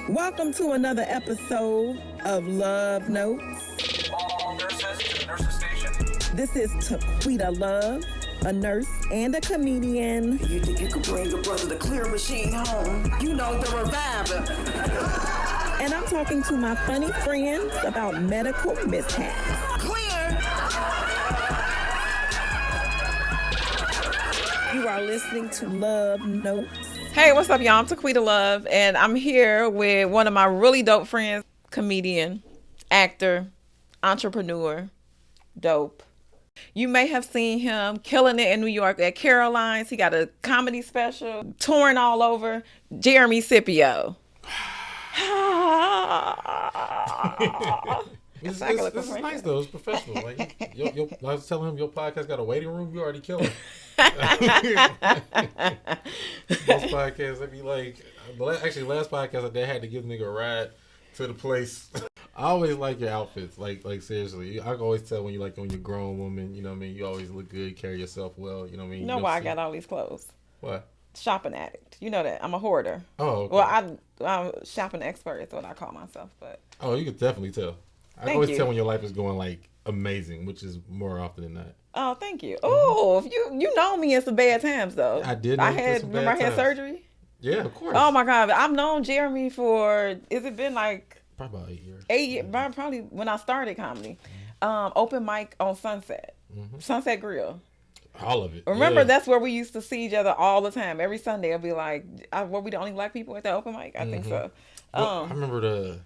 Welcome to another episode of Love Notes. All nurses to the nurses station. This is Taquita Love, a nurse and a comedian. You think you could bring your brother the clear machine home? You know, the reviver. And I'm talking to my funny friends about medical mishaps. Clear! You are listening to Love Notes. Hey, what's up, y'all? I'm Taquita Love, and I'm here with one of my really dope friends, comedian, actor, entrepreneur, dope. You may have seen him killing it in New York at Caroline's. He got a comedy special, touring all over. Jeremy Scipio. This is nice though. It's professional. Like, I was telling him your podcast got a waiting room. You already killing. Most podcasts, they be like, actually, last podcast I had to give nigga a ride to the place. I always like your outfits. Like seriously, I can always tell when you're a grown woman. You know what I mean? You always look good, carry yourself well. You know what I mean? You know why I got all these clothes? What? Shopping addict. You know that. I'm a hoarder. Oh, okay. Well, I'm shopping expert is what I call myself. But oh, you could definitely tell. I can always tell when your life is going like amazing, which is more often than not. Oh, thank you. Oh, you know me in some bad times though. I did. I had surgery. Yeah, of course. Oh my God, I've known Jeremy for. Has it been like probably about 8 years? 8 years. Probably when I started comedy. Open mic on Sunset, Sunset Grill. All of it. Remember, yeah. That's where we used to see each other all the time. Every Sunday, I'd be like, "Were we the only black people at the open mic?" I think so. Well, I remember the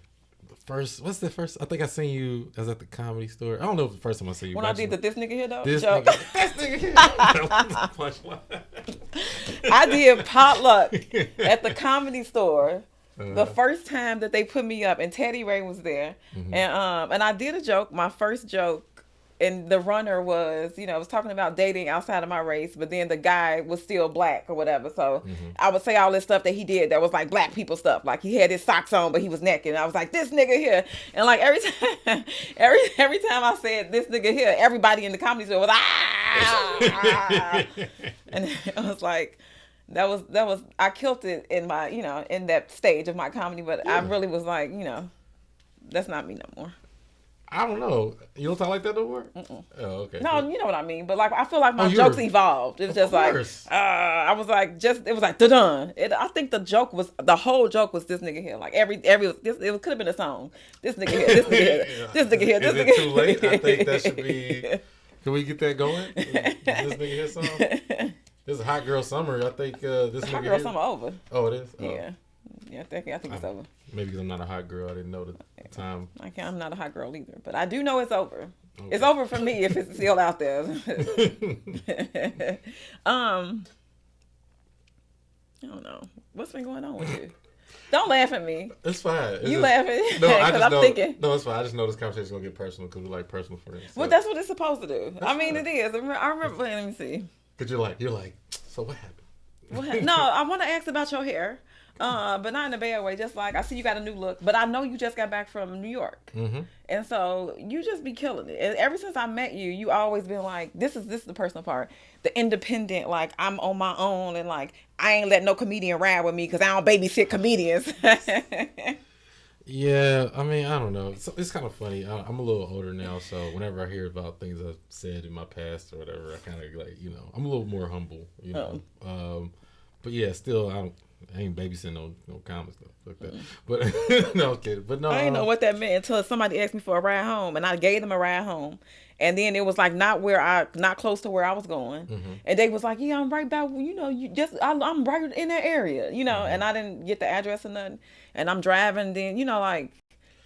first. What's the first? I think I seen you. I was at the Comedy Store. I don't know if the first time I seen you. When I did this nigga here though. This joke. nigga here. I did potluck at the Comedy Store. The first time that they put me up, and Teddy Ray was there, and I did a joke. My first joke. And the runner was, was talking about dating outside of my race, but then the guy was still black or whatever. So I would say all this stuff that he did that was like black people stuff. Like he had his socks on, but he was naked. And I was like, this nigga here. And like every time I said this nigga here, everybody in the comedy store was ah. And it was like, that was I killed it in my, in that stage of my comedy. But I really was like, that's not me no more. I don't know. You don't talk like that no more? Oh, okay. No, you know what I mean. But like, I feel like my jokes evolved. It was just like, I was like, it was like, dun. I think the whole joke was this nigga here. Like it could have been a song. This nigga here, this nigga here, this nigga here, this nigga here. Is it too late? I think that should be. Can we get that going? This nigga here song. This is Hot Girl Summer. I think this Hot Girl Summer over. Oh, it is. Oh. Yeah. Yeah, I think it's over. Maybe because I'm not a hot girl, I didn't know the time. I'm not a hot girl either, but I do know it's over. Okay. It's over for me if it's still out there. I don't know what's been going on with you. Don't laugh at me. It's fine. You laughing? No, I just I'm know. Thinking. No, it's fine. I just know this conversation's gonna get personal because we're like personal friends. So. Well, that's what it's supposed to do. I mean, it is. I remember. Let me see. Because you're like. So what happened? No, I want to ask about your hair. But not in a bad way. Just like I see you got a new look, but I know you just got back from New York, and so you just be killing it. And ever since I met you, you always been like, this is the personal part, the independent. Like I'm on my own, and like I ain't let no comedian ride with me because I don't babysit comedians. Yeah, I mean, I don't know. It's kind of funny. I'm a little older now, so whenever I hear about things I've said in my past or whatever, I kind of like, I'm a little more humble, But yeah, still, I ain't babysitting no comic stuff like that. But no, I'm kidding. But no, I didn't know what that meant until somebody asked me for a ride home, and I gave them a ride home, and then it was like not close to where I was going, and they was like, yeah, I'm right back. I'm right in that area, and I didn't get the address or nothing, and I'm driving. Then like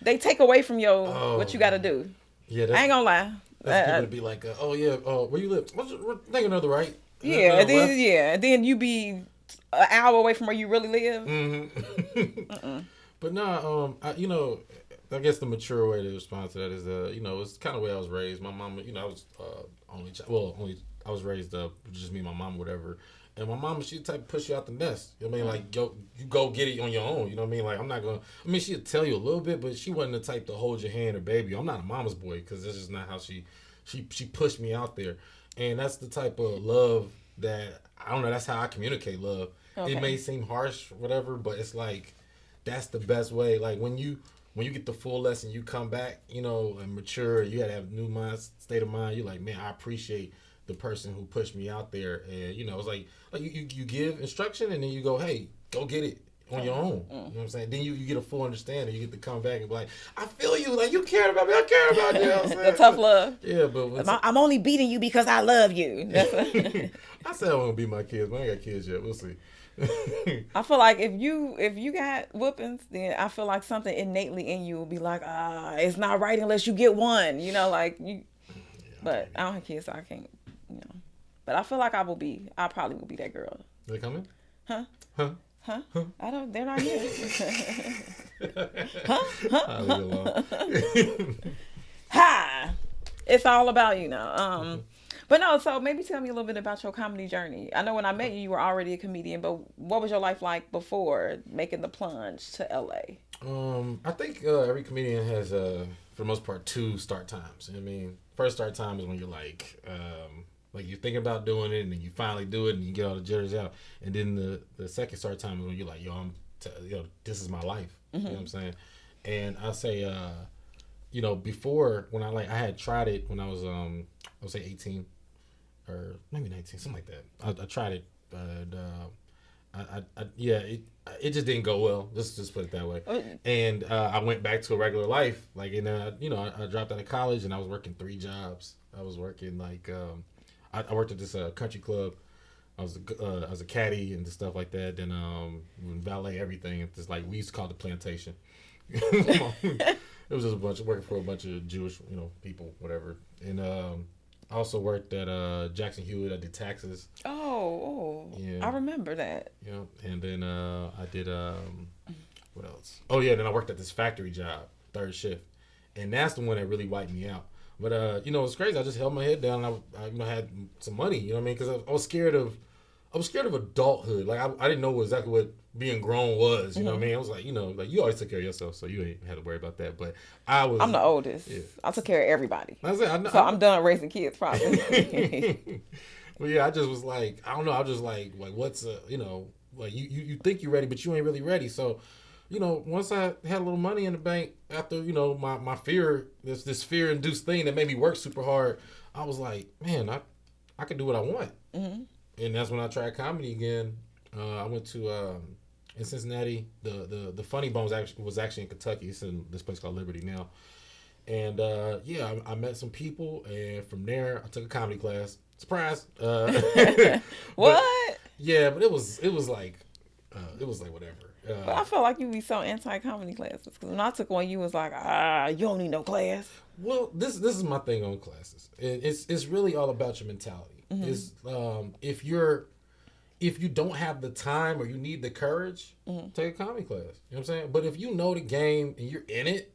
they take away from what you got to do. Yeah, I ain't gonna lie. That's people to be like, where you live? Take another right. Yeah, and then you be an hour away from where you really live. But no, I guess the mature way to respond to that is, it's kind of the way I was raised. My mom, I was I was raised just me and my mom, whatever. And my mama, she the type to push you out the nest. You know what I mean? Like, you go get it on your own. You know what I mean? Like, I'm not going to... I mean, she'd tell you a little bit, but she wasn't the type to hold your hand or baby. I'm not a mama's boy because this is not how she pushed me out there. And that's the type of love that... I don't know. That's how I communicate love. Okay. It may seem harsh, whatever, but it's like... that's the best way. Like when you get the full lesson, you come back, you know, and mature. You gotta have a new state of mind. You're like, man, I appreciate the person who pushed me out there, and you know, it's like you give instruction, and then you go, hey, go get it on your own. You know what I'm saying? Then you get a full understanding. You get to come back and be like, I feel you. Like, you cared about me. I care about you. You know what I'm saying? The tough love. Yeah, but I'm only beating you because I love you. I said I want to beat my kids, but I ain't got kids yet. We'll see. I feel like if you got whoopings, then I feel like something innately in you will be like, it's not right unless you get one. You know, like you. But I don't have kids, so I can't. You know. But I feel like I probably will be that girl. They coming? Huh? Huh? Huh? I don't. They're not here. I'll leave it alone. Ha! It's all about you now. But no. So maybe tell me a little bit about your comedy journey. I know when I met you, you were already a comedian. But what was your life like before making the plunge to LA? I think every comedian has, for the most part, 2 start times. I mean, first start time is when you're like you're thinking about doing it, and then you finally do it, and you get all the jitters out. And then the second start time is when you're like, yo, this is my life. You know what I'm saying? And I say, you know, before when I had tried it when I was I would say 18 or maybe 19, something like that. I tried it, but it just didn't go well. Let's just put it that way. And I went back to a regular life, like, and you know, I dropped out of college and I was working 3 jobs. I was working like I worked at this country club. I was a caddy and stuff like that. Then valet everything. It's just like we used to call it the plantation. It was just working for a bunch of Jewish, you know, people, whatever. And I also worked at Jackson Hewitt. I did taxes. Oh, yeah. I remember that. Yeah, and then I did what else? Oh yeah, then I worked at this factory job, 3rd shift, and that's the one that really wiped me out. But you know, it's crazy. I just held my head down. And I you know, had some money. You know what I mean? Because I was scared of adulthood. Like I didn't know exactly what being grown was. You know what I mean? I was like, you know, like you always took care of yourself, so you ain't had to worry about that. But I'm the oldest. Yeah. I took care of everybody. I'm done raising kids, probably. But yeah, I just was like, I don't know. I was just like what's you know, like you think you're ready, but you ain't really ready. So, you know, once I had a little money in the bank after, you know, my fear, this fear-induced thing that made me work super hard, I was like, man, I can do what I want. Mm-hmm. And that's when I tried comedy again. I went to in Cincinnati. The Funny Bone was actually in Kentucky. It's in this place called Liberty now. And I met some people, and from there I took a comedy class. Surprise! What? But it was like whatever. But I feel like you be so anti-comedy classes, because when I took one, you was like, you don't need no class. Well, this is my thing on classes. It's really all about your mentality. Mm-hmm. It's if you don't have the time or you need the courage, take a comedy class. You know what I'm saying? But if you know the game and you're in it,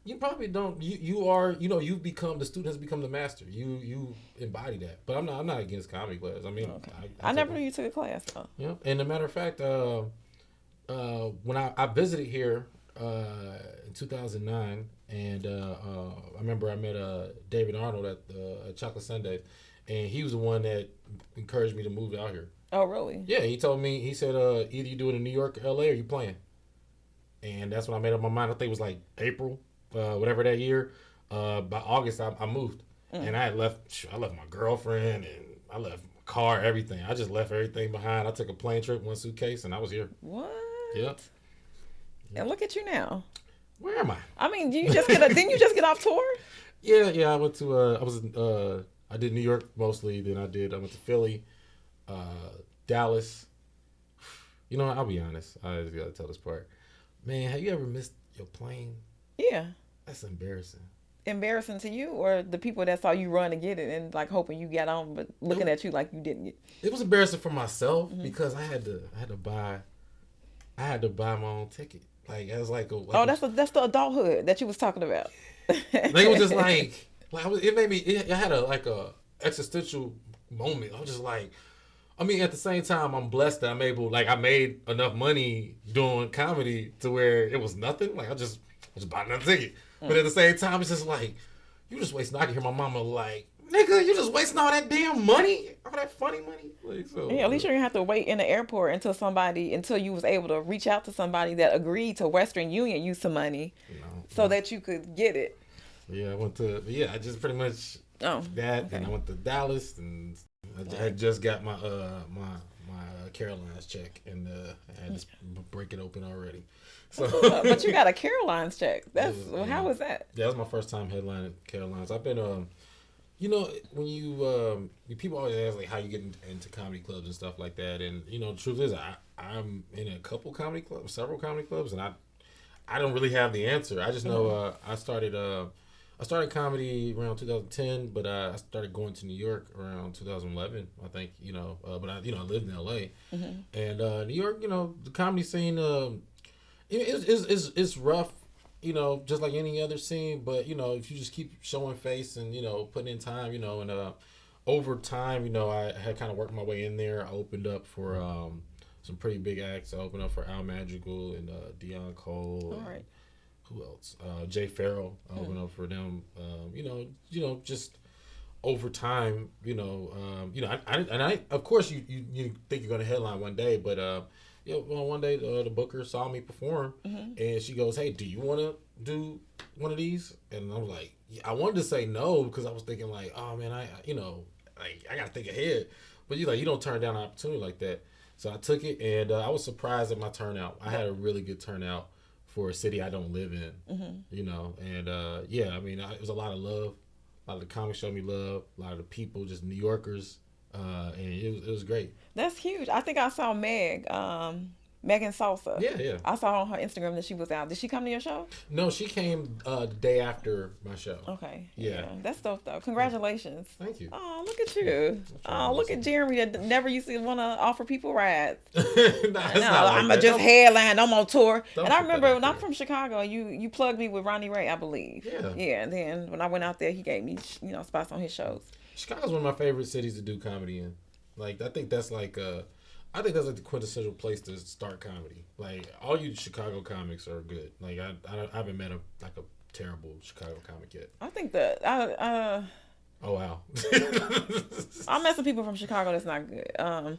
you probably don't. You are, you know, you've become, the student has become the master. You embody that. But I'm not against comedy class. I mean, okay. I never knew you took a class though. Yeah, and as a matter of fact, when I visited here in 2009, and I remember I met David Arnold at Chocolate Sundays, and he was the one that encouraged me to move out here. Oh, really? Yeah, he told me, he said, either you do it in New York or LA or you playing. And that's when I made up my mind. I think it was like April, whatever that year. By August, I moved. And I left my girlfriend, and I left my car, everything. I just left everything behind. I took a plane trip, 1 suitcase, and I was here. What? Yep. And look at you now. Where am I? I mean, didn't you just get off tour? Yeah. I went to, I did New York mostly. Then I went to Philly, Dallas. You know, I'll be honest. I just gotta tell this part. Man, have you ever missed your plane? Yeah. That's embarrassing. Embarrassing to you, or the people that saw you run to get it and like hoping you got on, but looking at you like you didn't get? It was embarrassing for myself because I had to buy my own ticket. Like it was like that's the adulthood that you was talking about. Like it was just it made me. I had a existential moment. I was just like, I mean, at the same time, I'm blessed that I made enough money doing comedy to where it was nothing. Like I just bought another ticket. But at the same time, it's just like, you just wasting. I can hear my mama like, nigga, you just wasting all that damn money, all that funny money. Like, so, Yeah, at least you didn't have to wait in the airport until you was able to reach out to somebody that agreed to Western Union use some money, that you could get it. Yeah, I just pretty much that, okay. and I went to Dallas, and I had just got my Caroline's check, and I had to break it open already. So, but you got a Caroline's check. How was that? Yeah, that was my first time headlining Caroline's. I've been when you people always ask like how you get into comedy clubs and stuff like that, and the truth is I'm in a couple comedy clubs, several comedy clubs, and I don't really have the answer. I just know I started comedy around 2010, but I started going to New York around 2011, I think. But I lived in LA, and New York, the comedy scene, it's rough, just like any other scene. But if you just keep showing face and putting in time, and over time, I had kind of worked my way in there. I opened up for some pretty big acts. I opened up for Al Madrigal and Dion Cole. All right. Who else? Jay Farrell. I opened up for them. Just over time, I of course you think you're gonna headline one day, but one day the booker saw me perform, and she goes, "Hey, do you want to do one of these?" And I was like, I wanted to say no because I was thinking like, oh man, I gotta think ahead, but you don't turn down an opportunity like that. So I took it, and I was surprised at my turnout. I had a really good turnout for a city I don't live in, and it was a lot of love. A lot of the comics showed me love. A lot of the people, just New Yorkers, and it was great. That's huge. I think I saw Megan Salsa. Yeah. I saw on her Instagram that she was out. Did she come to your show? No, she came the day after my show. Okay. Yeah. That's dope though. Congratulations. Thank you. Oh, look at you. Oh, look at Jeremy that never used to want to offer people rides. I'm going to just headline. I'm on tour. And I remember when I'm from Chicago, you plugged me with Ronnie Ray, I believe. Yeah. Yeah. And then when I went out there, he gave me, spots on his shows. Chicago's one of my favorite cities to do comedy in. Like, I think that's like the quintessential place to start comedy. Like, all you Chicago comics are good. Like, I haven't met a terrible Chicago comic yet. I think that Oh wow. I met some people from Chicago that's not good.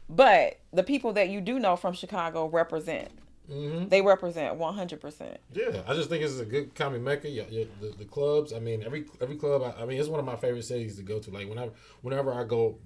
But the people that you do know from Chicago represent. Mm-hmm. They represent 100%. Yeah, I just think it's a good comedy mecca. The clubs. I mean, every club. It's one of my favorite cities to go to. Like whenever I go.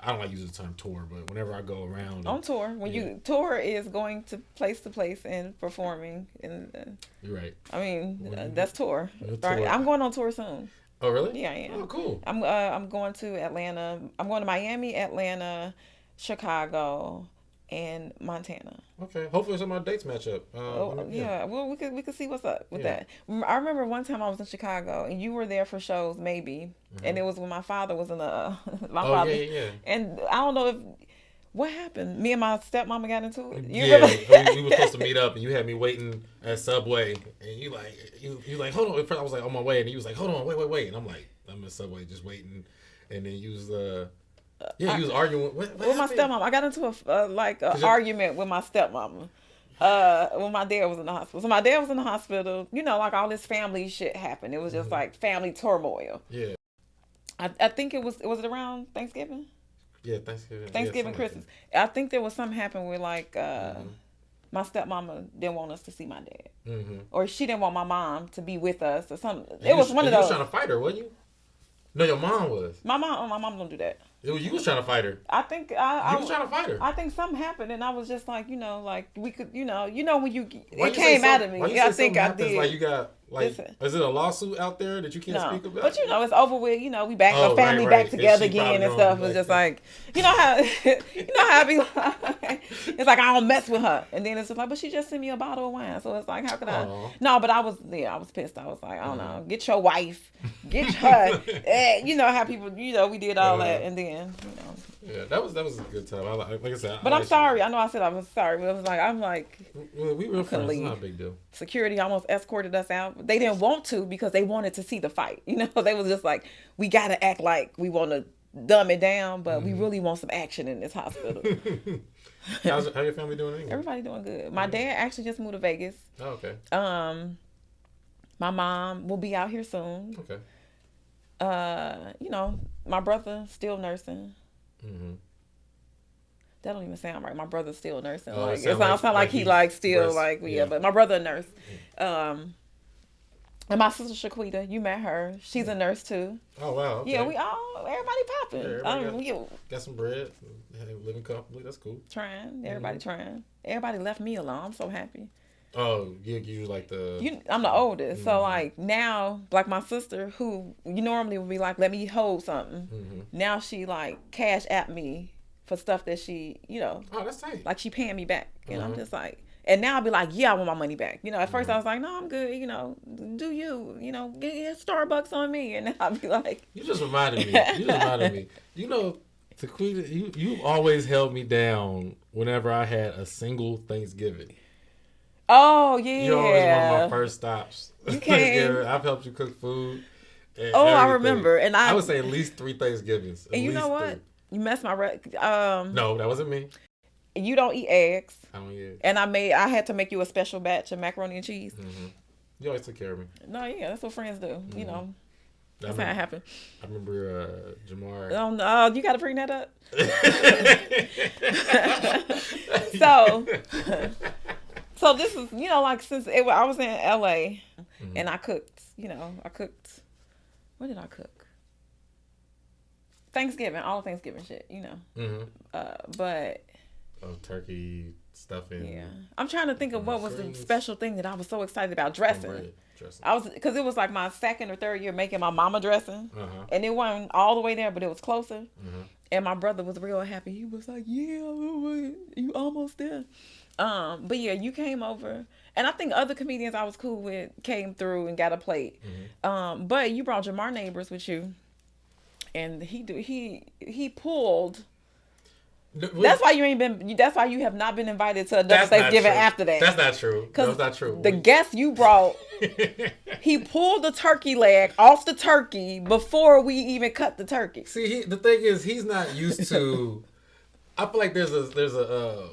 I don't like using the term tour, but whenever I go around on tour, you tour is going to place and performing, and you're right. I mean, that's tour. Right? I'm going on tour soon. Oh really? Yeah, I am. Oh cool. I'm going to Atlanta. I'm going to Miami, Atlanta, Chicago, and Montana. Okay. Hopefully some of our dates match up. Yeah. Well, we could see what's up with that. I remember one time I was in Chicago and you were there for shows, maybe, and it was when my father was in the father. Yeah. And I don't know what happened. Me and my stepmama got into it. We were supposed to meet up, and you had me waiting at Subway, and you like hold on. At first I was like on my way, and he was like, hold on, wait, and I'm like, I'm in Subway just waiting, and then you was he was arguing with my stepmom. I got into a argument with my stepmama when my dad was in the hospital. So my dad was in the hospital. Like all this family shit happened. It was just like family turmoil. Yeah. I think it was around Thanksgiving. Yeah, Thanksgiving. Thanksgiving, Christmas. I think there was something happened where my stepmama didn't want us to see my dad, or she didn't want my mom to be with us, or something. It was one of those. You was trying to fight her, wasn't you? No, your mom was. My mom don't do that. You was trying to fight her. I think you was trying to fight her. I think something happened, and I was just like, like we could, when it came out of me. I think I did. Like you got is it a lawsuit out there that you can't speak about? But it's over with. We back our family back together again and stuff. It's just like how I be like, it's like I don't mess with her, and then it's just like, but she just sent me a bottle of wine, so it's like, how could I? No, but I was pissed. I was like, I don't know, get your wife, get her. How people, we did all that, and then Yeah, that was a good time. Like I said, but I'm sorry. I know I said I was sorry, but it was like we were friends. It's not a big deal. Security almost escorted us out. They didn't want to because they wanted to see the fight. They was just like, we got to act like we want to dumb it down, but we really want some action in this hospital. How your family doing anyway? Everybody doing good. My dad actually just moved to Vegas. Oh, okay. My mom will be out here soon. Okay. You know, my brother still nursing. Mm-hmm. That don't even sound right. My brother's still nursing. Oh, Like it it sound sound like he he's like still breast- like yeah. But my brother a nurse. And my sister Shaquita, you met her. She's a nurse too. Oh wow. Okay. Yeah, we all everybody popping. Yeah, everybody we got some bread. Living comfortably. That's cool. trying. Everybody trying. Everybody left me alone. I'm so happy. Oh, you like the. I'm the oldest, so like now, like my sister, who you normally would be like, let me hold something. Now she like cash at me for stuff that she, you know. Oh, that's tight. Like she paying me back, and I'm just like, and now I'll be like, yeah, I want my money back. You know, at first I was like, no, I'm good. You know, do you know, get Starbucks on me, and then I'll be like, You just reminded me. You know, Taquita, you always held me down whenever I had a single Thanksgiving. oh yeah, You're always one of my first stops. You came. I've helped you cook food. And Oh, I everything. remember, and I would say at least 3 Thanksgivings. and you know what? 3. You messed my No, that wasn't me. You don't eat eggs. I don't eat it. And I had to make you a special batch of macaroni and cheese. You always took care of me. No, yeah, that's what friends do. You know, I that's how it happened. remember Jamar. Oh no, you got to bring that up. So this is, you know, like since I was in LA and I cooked. You know, I cooked. What did I cook? Thanksgiving, all Thanksgiving shit. You know, but. Oh, turkey stuffing. Yeah, I'm trying to think of what was the greens. special thing that I was so excited about dressing. Bread dressing. I was because it was like my 2nd or 3rd year making my mama dressing, and it wasn't all the way there, but it was closer. And my brother was real happy. He was like, "Yeah, you almost there." But yeah, you came over, and I think other comedians I was cool with came through and got a plate. But you brought Jamar Neighbors with you, and he pulled. That's why you ain't been. That's why you have not been invited to another Thanksgiving after that. That's not true. That's not true. The guest you brought, he pulled the turkey leg off the turkey before we even cut the turkey. See, the thing is, he's not used to. I feel like there's a.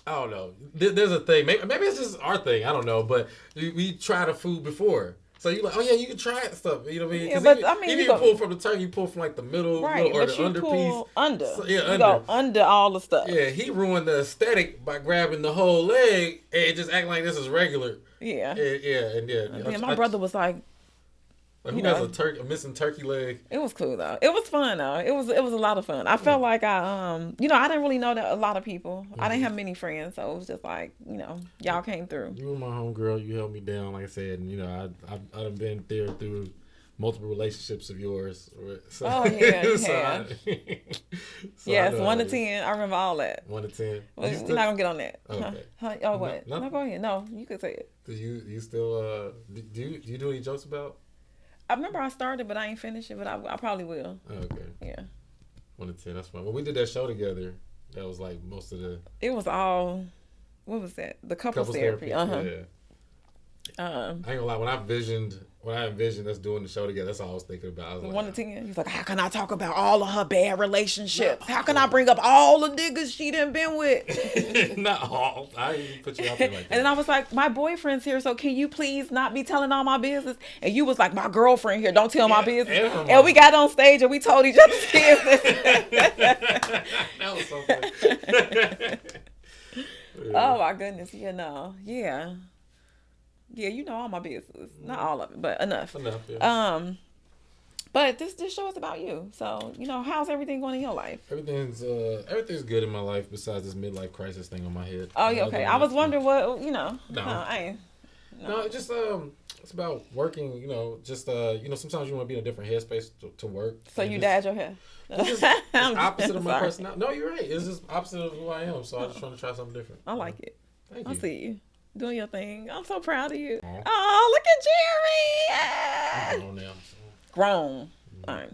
I don't know. There's a thing. Maybe it's just our thing. I don't know. But we tried the food before. So you're like, oh yeah, you can try it stuff. You know what I mean? Yeah, but I mean, you pull from the turkey, you pull from like the middle, right? or But the you under pull piece. under. So, you under. go under all the stuff. Yeah, he ruined the aesthetic by grabbing the whole leg and just acting like this is regular. Yeah. Yeah. My brother was like, who has a missing turkey leg? it was cool though. It was fun though. It was a lot of fun. I felt like I didn't really know that a lot of people. I didn't have many friends, so it was just like, y'all came through. You were my homegirl. You held me down, like I said, and I've been there through multiple relationships of yours. So, Oh yeah, you so have. I know 1 to how it is. 10. I remember all that. 1 to 10. We're not gonna get on that. Okay. Oh what? No. No, go ahead. No, you could say it. Do you still do you do any jokes about? I remember I started, but I ain't finished it. But I probably will. Okay. Yeah. 1 to 10. That's fine. When we did that show together, that was like most of the It was all. What was that? The couples therapy. Yeah. I Uh-huh. ain't gonna lie. When I envisioned us doing the show together, that's all I was thinking about. I was like, 1 to 10. He's like, how can I talk about all of her bad relationships? How can I bring up all the niggas she done been with? Not all. I didn't even put you out there like that. And then I was like, my boyfriend's here, so can you please not be telling all my business? And you was like, my girlfriend here, don't tell my business. And we got on stage and we told each other's business. That was so funny. Oh my goodness, yeah. Yeah, you know all my business. Not all of it, but enough. Yeah. But this show is about you. So, how's everything going in your life? Everything's good in my life besides this midlife crisis thing on my head. Oh, yeah, okay. I was wondering what, No. I ain't. No, it's just it's about working. Sometimes you want to be in a different headspace to work. So you dyed your hair. It's opposite of my personality. No, you're right. It's just opposite of who I am. So I'm just trying to try something different. I like it. Thank you. I see you doing your thing. I'm so proud of you. Aw. Oh, look at Jerry. I'm grown now. Grown. All right.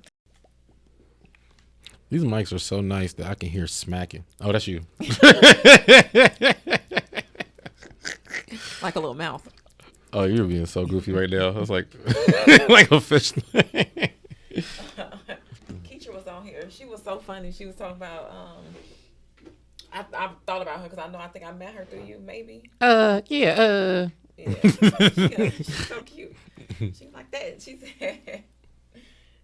These mics are so nice that I can hear smacking. Oh, that's you. Like a little mouth. Oh, you're being so goofy right now. I was like, like a fish. Keisha was on here. She was so funny. She was talking about I thought about her because I think I met her through you, maybe. Yeah. Yeah. She's so cute. She was like that.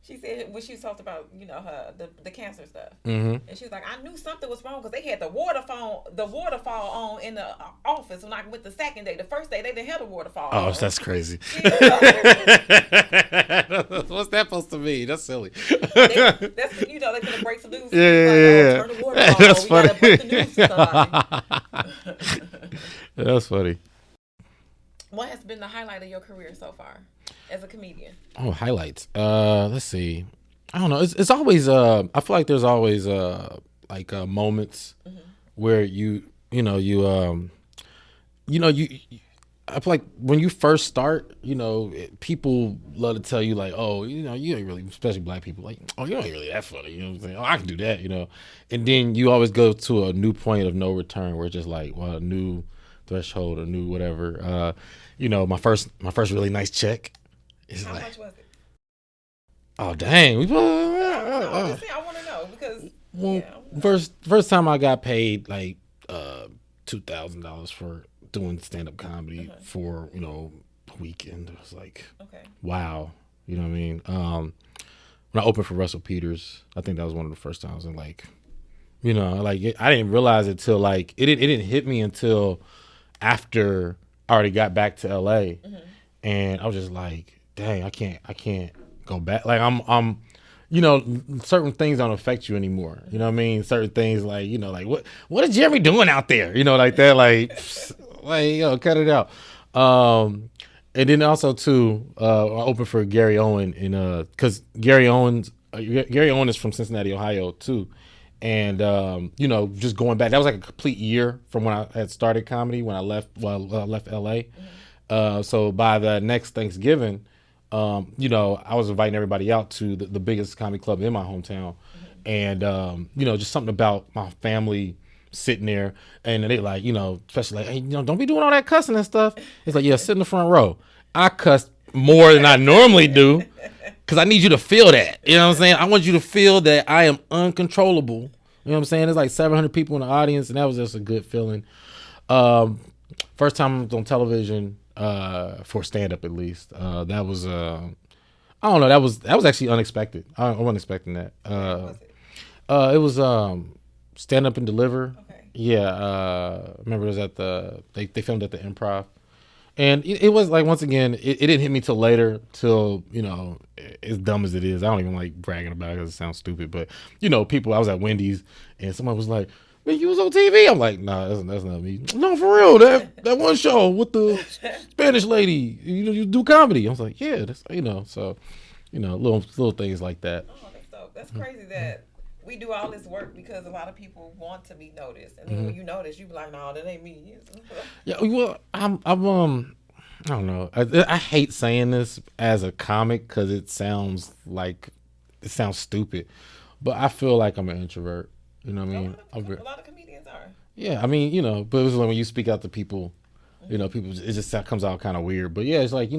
She She said when she talked about the cancer stuff, Mm-hmm. and she was like, I knew something was wrong because they had the waterfall on in the office when I went the second day. The first day they didn't have the waterfall. Oh, on. that's crazy. Yeah. What's that supposed to mean? That's silly. That's they could have break the news. Yeah. Turn the waterfall. That's We funny. gotta break the news to somebody. That's funny. What has been the highlight of your career so far as a comedian? Oh, highlights. Let's see. I don't know. It's always. I feel like there's always moments where you I feel like when you first start, people love to tell you like, oh, you ain't really, especially black people, like, oh, you ain't really that funny. You know what I'm saying? Oh, I can do that. And then you always go to a new point of no return where it's just like, well, a new threshold, a new whatever. My first really nice check is How like, much was it? oh dang, I want to know because first time I got paid like $2,000 for doing stand-up comedy for a weekend. It was like, wow, you know what I mean? When I opened for Russell Peters, I think that was one of the first times, and like, I didn't realize it till like it didn't hit me until after I already got back to LA, and I was just like, dang, I can't go back. Like I'm certain things don't affect you anymore. You know what I mean? Certain things like, like what is Jeremy doing out there? Like that, like cut it out. And then also too, I opened for Gary Owen because Gary Owen is from Cincinnati, Ohio too. And just going back, that was like a complete year from when I had started comedy when I left LA. So by the next Thanksgiving, I was inviting everybody out to the biggest comedy club in my hometown. And, just something about my family sitting there, and they like, especially like, hey, don't be doing all that cussing and stuff. It's like, yeah, sit in the front row. I cuss more than I normally do because I need you to feel that. You know what I'm saying? I want you to feel that I am uncontrollable. You know what I'm saying? There's like 700 people in the audience, and that was just a good feeling. First time I was on television for stand-up, at least. That was I don't know. That was actually unexpected. I wasn't expecting that. It was Stand Up and Deliver. Okay. Yeah. Remember it was they filmed at the Improv. And it was like, once again, it didn't hit me till later, till, as dumb as it is. I don't even like bragging about it because it sounds stupid. But, I was at Wendy's and someone was like, man, you was on TV. I'm like, nah, that's not me. No, for real. That one show with the Spanish lady, you do comedy. I was like, yeah, that's, so, little things like that. Oh, that's dope. That's crazy that we do all this work because a lot of people want to be noticed, and then when you notice, you be like, "No, that ain't me." Yeah, well, I don't know. I hate saying this as a comic because it sounds stupid, but I feel like I'm an introvert. You know what I mean? A lot of comedians are. Yeah, I mean, but it's like when you speak out to people, people, it just comes out kind of weird. But yeah, it's like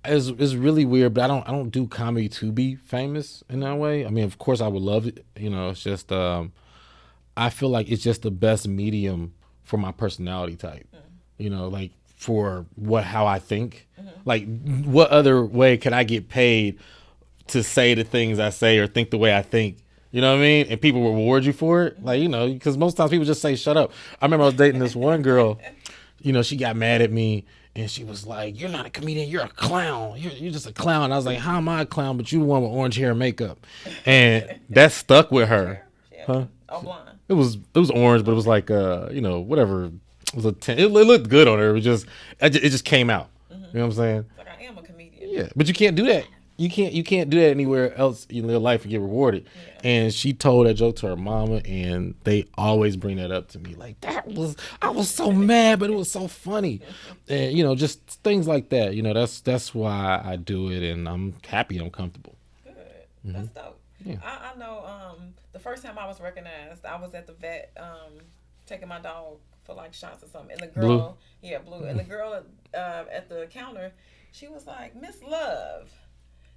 it's really weird, but I don't do comedy to be famous in that way. I mean, of course I would love it. It's just I feel like it's just the best medium for my personality type. Like for how I think. Like what other way could I get paid to say the things I say or think the way I think? You know what I mean? And people reward you for it. Like, because most times people just say, shut up. I remember I was dating this one girl, she got mad at me. And she was like, you're not a comedian, you're a clown. You're just a clown. I was like, how am I a clown? But you the one with orange hair and makeup. And that stuck with her. Huh? Oh, blonde. It was orange, but it was like, whatever. It was it looked good on her. It just came out. You know what I'm saying? Like, I am a comedian. Yeah, but you can't do that. You can't do that anywhere else in your life and get rewarded. Yeah. And she told that joke to her mama, and they always bring that up to me. Like, I was so mad, but it was so funny. And just things like that. That's why I do it, and I'm happy, I'm comfortable. Good. That's dope. Yeah. I know the first time I was recognized, I was at the vet taking my dog for like shots or something. And the girl, Blue. Yeah, Blue. And the girl at the counter, she was like, Miss Love,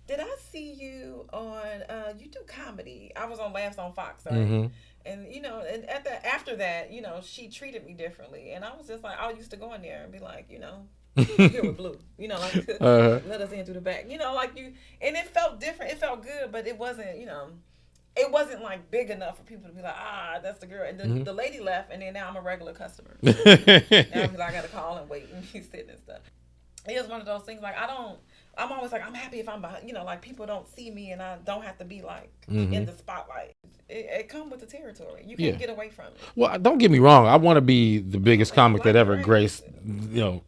did I see you on, you do comedy? I was on Laughs on Fox, right? And, and after that, she treated me differently. And I was just like, I used to go in there and be like, Here with blue. You know, like let us in through the back. You know, like you, and it felt different. It felt good, but it wasn't. You know, it wasn't like big enough for people to be like, that's the girl. And the lady left, and then now I'm a regular customer. Now I got to call and wait and be sitting and stuff. It was one of those things. Like I'm always like, I'm happy if I'm behind. You know, like people don't see me, and I don't have to be like in the spotlight. It comes with the territory. You can't get away from it. Well, don't get me wrong. I want to be the biggest comic that ever graced,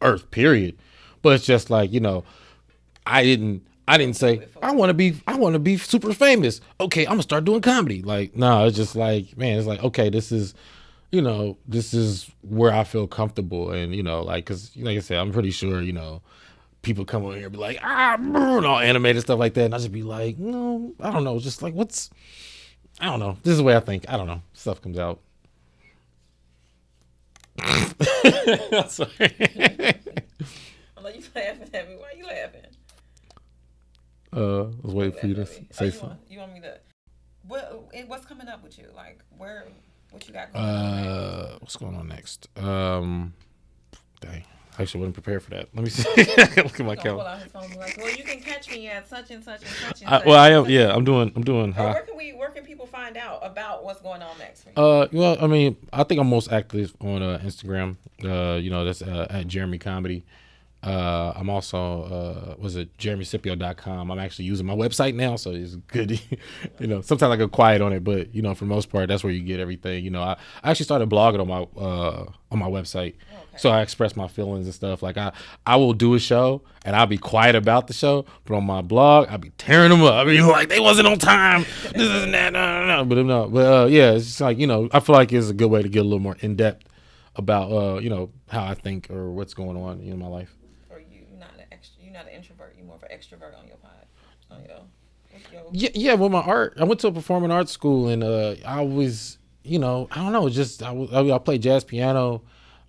Earth. Period. But it's just like, I didn't say I want to be super famous. Okay, I'm gonna start doing comedy. Like, no, it's just like, man, it's like, okay, this is where I feel comfortable, and like, cause like I said, I'm pretty sure people come over here and be like, all animated stuff like that, and I just be like, no, I don't know, just like I don't know. This is the way I think. I don't know. Stuff comes out. Sorry. I'm like, you laughing at me? Why are you laughing? I was waiting for you to say something. You want me to? What's coming up with you? Like, what you got going on? What's going on next? Dang. I actually wasn't prepared for that. Let me see. Look at my calendar. Pull out his phone and be like, well, you can catch me at such and such and such and such. Well, I am. Yeah, I'm doing. Where can people find out about what's going on next? Well, I mean, I think I'm most active on Instagram. That's at Jeremy Comedy. I'm also JeremyScipio.com. I'm actually using my website now, so it's good. Sometimes I go quiet on it, but for the most part, that's where you get everything. I actually started blogging on my website. Okay. So I express my feelings and stuff. Like I will do a show and I'll be quiet about the show, but on my blog I'll be tearing them up. I mean, like, they wasn't on time. This isn't that. No. But yeah, it's just like, I feel like it's a good way to get a little more in depth about how I think or what's going on in my life. You're not an introvert. You're more of an extrovert on your pod. Yeah. With my art, I went to a performing arts school, and I was, I don't know, just I played jazz piano.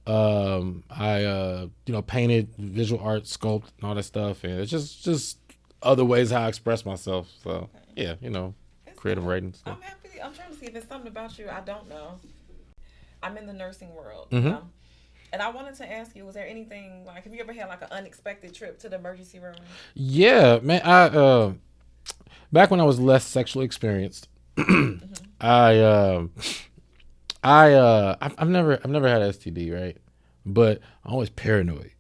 I painted, visual art, sculpt, and all that stuff, and it's just other ways how I express myself. So yeah, creative writing stuff. I'm happy. I'm trying to see if there's something about you I don't know. I'm in the nursing world. And I wanted to ask you, was there anything, like, have you ever had like an unexpected trip to the emergency room? Yeah, man. I back when I was less sexually experienced, I've never had STD, right? But I'm always paranoid.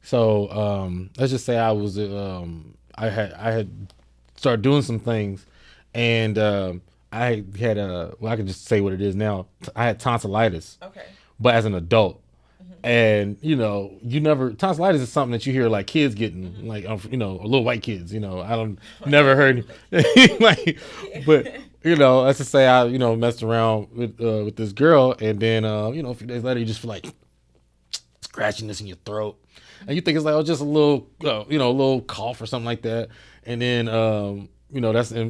So let's just say I was I had started doing some things, and I had I can just say what it is now. I had tonsillitis. Okay. But as an adult. And tonsillitis is something that you hear like kids getting, like little white kids. I don't never heard like, but let's just say I messed around with this girl, and then a few days later you just feel like scratchiness in your throat, and you think it's like just a little a little cough or something like that, and then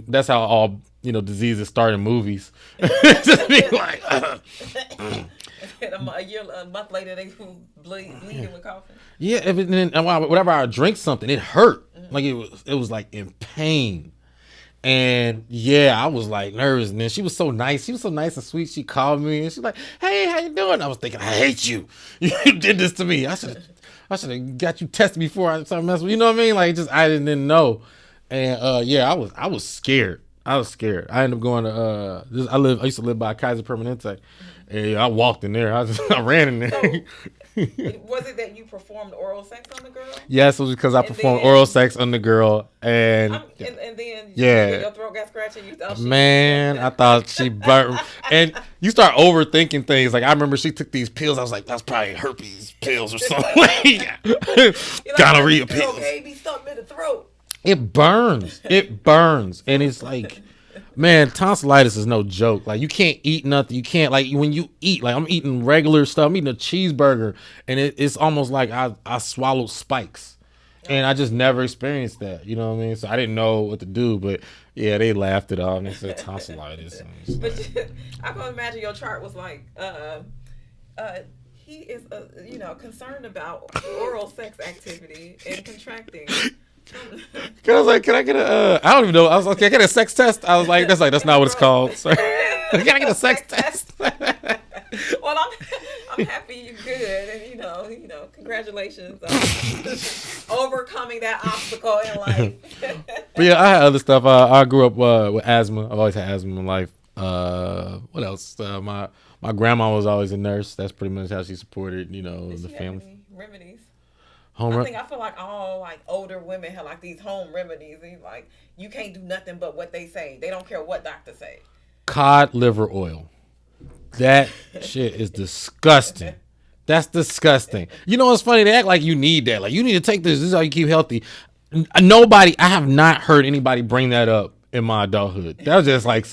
that's how all diseases start in movies. Just being like. A month later, they bleeding with coughing. Yeah, and then whenever I drink something, it hurt. Like it was like in pain. And yeah, I was like nervous. And then she was so nice. She was so nice and sweet. She called me and she's like, "Hey, how you doing?" I was thinking, I hate you. You did this to me. I should have got you tested before I started messing with you. You know what I mean? Like, I didn't know. And yeah, I was scared. I ended up going to I used to live by Kaiser Permanente. And I walked in there. I ran in there. So, was it that you performed oral sex on the girl? Yes, it was because I performed oral sex on the girl, and then your throat got scratched and you thought I thought she burnt. And you start overthinking things. Like, I remember she took these pills. I was like, that's probably herpes pills or something. Gonorrhea pills. Baby, something in the throat. It burns, and it's like. Man, tonsillitis is no joke. Like, you can't eat nothing. You can't, like, when you eat, like, I'm eating regular stuff. I'm eating a cheeseburger, and it's almost like I swallowed spikes. And I just never experienced that. You know what I mean? So I didn't know what to do, but yeah, they laughed it off and they said tonsillitis. But I can imagine your chart was like, he is, concerned about oral sex activity and contracting. I was like, can I get a? I don't even know. I was like, can I get a sex test? I was like, that's not what it's called. Sorry. Can I get a sex test? Well, I'm happy you're good, and congratulations on overcoming that obstacle in life. But yeah, I had other stuff. I grew up with asthma. I've always had asthma in life. What else? My grandma was always a nurse. That's pretty much how she supported, the family. Any remedies? I feel like all like older women have like these home remedies. And like you can't do nothing but what they say. They don't care what doctors say. Cod liver oil. That shit is disgusting. That's disgusting. You know what's funny? They act like you need that. Like you need to take this. This is how you keep healthy. I have not heard anybody bring that up in my adulthood. That was just like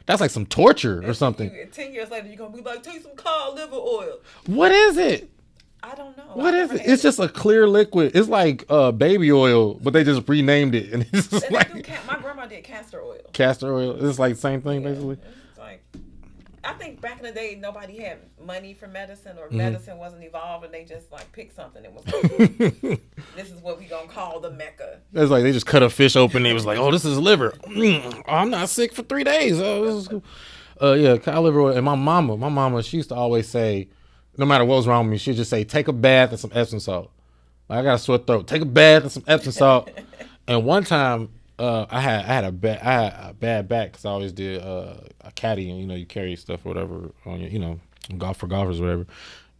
that's like some torture or something. 10 years later, you're going to be like, take some cod liver oil. What is it? I don't know. What is it? It's just a clear liquid. It's like baby oil, but they just renamed it. And it's just like, my grandma did castor oil. Castor oil? It's like the same thing, basically? It's like, I think back in the day, nobody had money for medicine or medicine wasn't evolved, and they just like picked something. It was like, this is what we going to call the Mecca. It's like they just cut a fish open. And it was like, oh, this is liver. I'm not sick for 3 days. Oh, this is cool. Yeah, cod liver oil. And my mama, she used to always say, no matter what was wrong with me, she'd just say, take a bath and some Epsom salt. Like, I got a sore throat. Take a bath and some Epsom salt. And one time, I had a bad back because I always did a caddy, and you carry stuff or whatever on your, for golfers or whatever.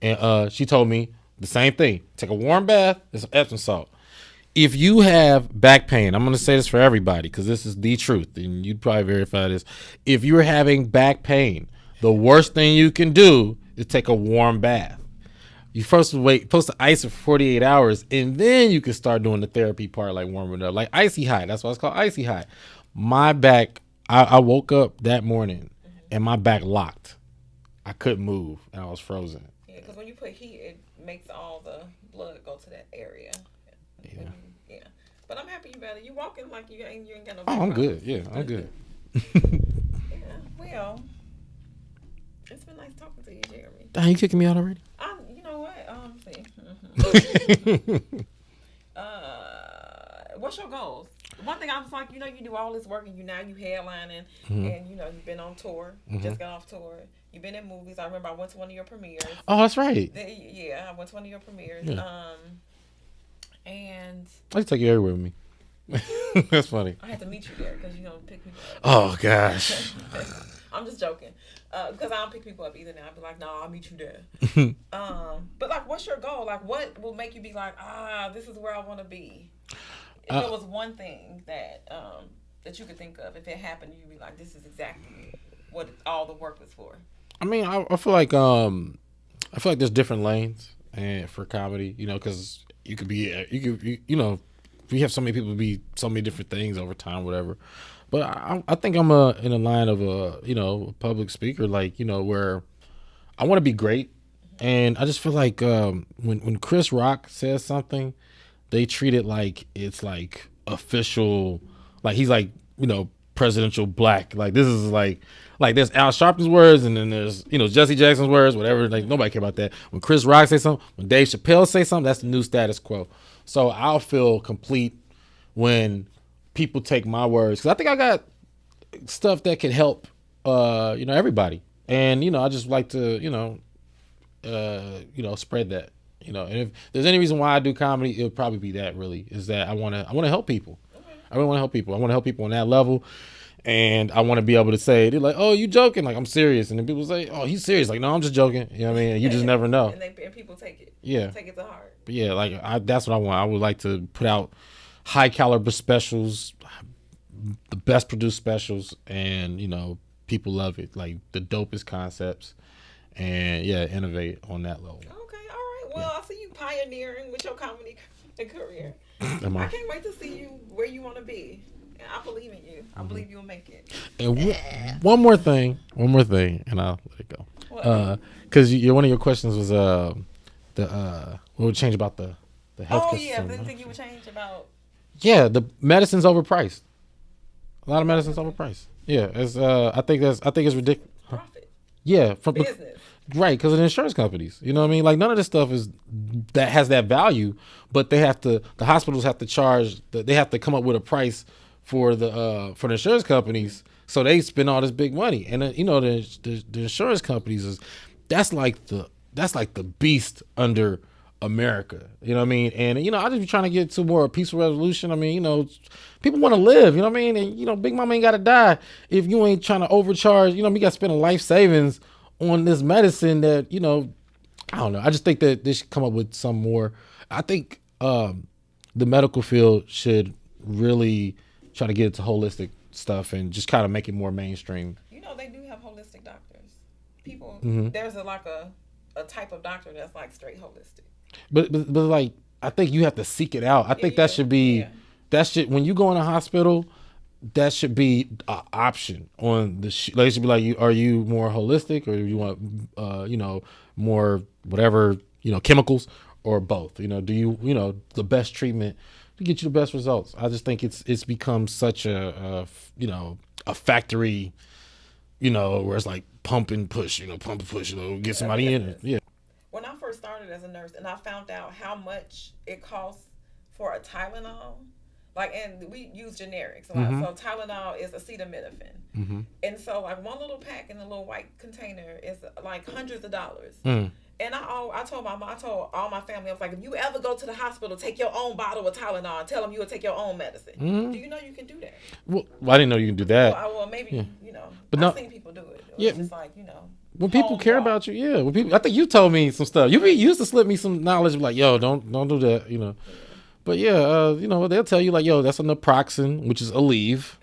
And she told me the same thing: take a warm bath and some Epsom salt. If you have back pain, I'm going to say this for everybody because this is the truth, and you'd probably verify this. If you're having back pain, the worst thing you can do is take a warm bath. You supposed to ice it for 48 hours, and then you can start doing the therapy part, like warming it up, like icy hot. That's why it's called icy hot. My back, I woke up that morning, and my back locked. I couldn't move, and I was frozen. Yeah, because when you put heat, it makes all the blood go to that area. Yeah. Yeah. But I'm happy you better. You walking like you ain't got no. Oh, I'm good. Yeah, I'm good. Yeah. Well, it's been nice talking to you, Jeremy. Dang, you kicking me out already? You know what? What's your goals? One thing I was like, you do all this work and you headlining and you've been on tour, just got off tour. You've been in movies. I remember I went to one of your premieres. Oh, that's right. Yeah, I went to one of your premieres. Yeah. And I just take you everywhere with me. That's funny. I had to meet you there because you don't pick me up. Oh gosh. I'm just joking. Because I don't pick people up either now. I'd be like, no, I'll meet you there. But like, what's your goal? Like, what will make you be like, this is where I want to be? If there was one thing that that you could think of, if it happened, you'd be like, this is exactly what all the work was for. I mean, I feel like there's different lanes and for comedy, because you could we have so many people be so many different things over time, whatever. But I think I'm in a line of a public speaker, like where I want to be great, and I just feel like when Chris Rock says something, they treat it like it's like official, like he's like presidential black. Like this is like there's Al Sharpton's words, and then there's Jesse Jackson's words, whatever. Like nobody care about that. When Chris Rock say something, when Dave Chappelle say something, that's the new status quo. So I'll feel complete when people take my words, because I think I got stuff that could help everybody, and I just like to spread that, and if there's any reason why I do comedy, it'll probably be that. Really is that I want to help people. I really want to help people. I want to help people on that level, and I want to be able to say, they're like, oh, you joking? Like, I'm serious. And then people say, oh, he's serious. Like, no, I'm just joking. You know what I mean? And you just never know. And people take it. Yeah. Take it to heart. But yeah, like that's what I want. I would like to put out high caliber specials, the best produced specials, and people love it, like the dopest concepts, and innovate on that level. Okay, all right. Well, I see you pioneering with your comedy career. I can't wait to see you where you want to be. And I believe in you. I believe you'll make it. And one more thing, and I'll let it go. Because one of your questions was what would change about the healthcare system. Oh yeah, the thing you would change about. Yeah, the medicine's overpriced. A lot of medicine's overpriced. Yeah, it's I think it's ridiculous. Profit. Yeah, from business. Right, because of the insurance companies. You know what I mean? Like none of this stuff has that value, but the hospitals have to charge. They have to come up with a price for the insurance companies, so they spend all this big money, and the insurance companies that's like the that's like the beast under America. You know what I mean? And I just be trying to get to more peaceful resolution. I mean, people want to live. You know what I mean? And Big Mama ain't got to die if you ain't trying to overcharge. We got to spend a life savings on this medicine that I don't know. I just think that they should come up with some more. I think the medical field should really try to get into holistic stuff and just kind of make it more mainstream. They do have holistic doctors. People, Mm-hmm. there's a type of doctor that's like straight holistic. But like, I think you have to seek it out. I think that should be, when you go in a hospital, that should be an option on the, they should be like, are you more holistic, or do you want, more whatever, chemicals, or both? Do you, the best treatment to get you the best results? I just think it's become such a factory, where it's like pump and push, get somebody in it. Yeah. When I first started as a nurse and I found out how much it costs for a Tylenol, and we use generics a lot. Mm-hmm. So Tylenol is acetaminophen. Mm-hmm. And so one little pack in a little white container is like hundreds of dollars. Mm. And I told all my family, I was like, if you ever go to the hospital, take your own bottle of Tylenol and tell them you will take your own medicine. Mm-hmm. Do you know you can do that? Well, I didn't know you can do that. Well, maybe, But I've seen people do it. It's just like, when people care about you, when people, I think you told me some stuff. You used to slip me some knowledge, like, yo, don't do that, Yeah. But they'll tell you like, yo, that's a naproxen, which is a leave.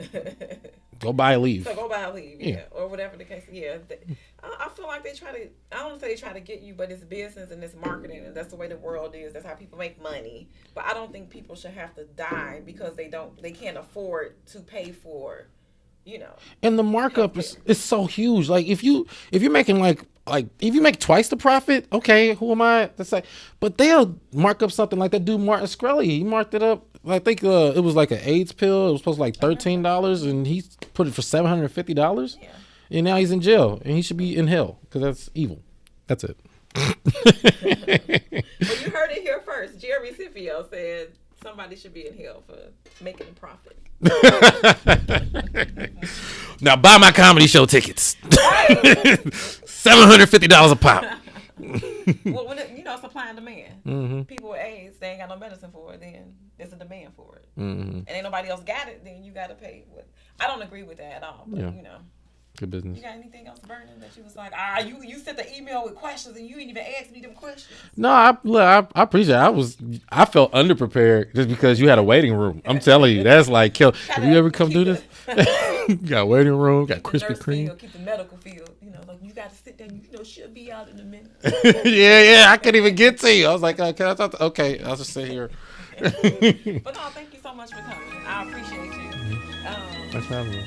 Go buy a leave. So go buy a leave, or whatever the case. Yeah, I feel like they try to. I don't say they try to get you, but it's business and it's marketing, and that's the way the world is. That's how people make money. But I don't think people should have to die because they can't afford to pay for, And the markup is so huge. Like if you're making like if you make twice the profit, okay, who am I to say? But they'll mark up something like that dude Martin Shkreli. He marked it up. I think it was like an AIDS pill. It was supposed to like $13, and he put it for $750. Yeah. And now he's in jail, and he should be in hell because that's evil. That's it. Well, you heard it here first. Jeremy Scipio said somebody should be in hell for making a profit. Now buy my comedy show tickets. $750 a pop. Well, when supply and demand. Mm-hmm. People with AIDS, they ain't got no medicine for it. Then there's a demand for it, mm-hmm. and ain't nobody else got it. Then you got to pay. I don't agree with that at all. But good business. You got anything else burning that you was like, you sent the email with questions and you didn't even ask me them questions? No, I appreciate it. I felt underprepared just because you had a waiting room. I'm telling you, that's like kill. Have you ever come do this? You got a waiting room, got Krispy Kreme. Keep the medical field. You got to sit there. She'll be out in a minute. yeah, I couldn't even get to you. I was like, can I talk okay, I'll just sit here. But no, thank you so much for coming. I appreciate you. Thanks for having me.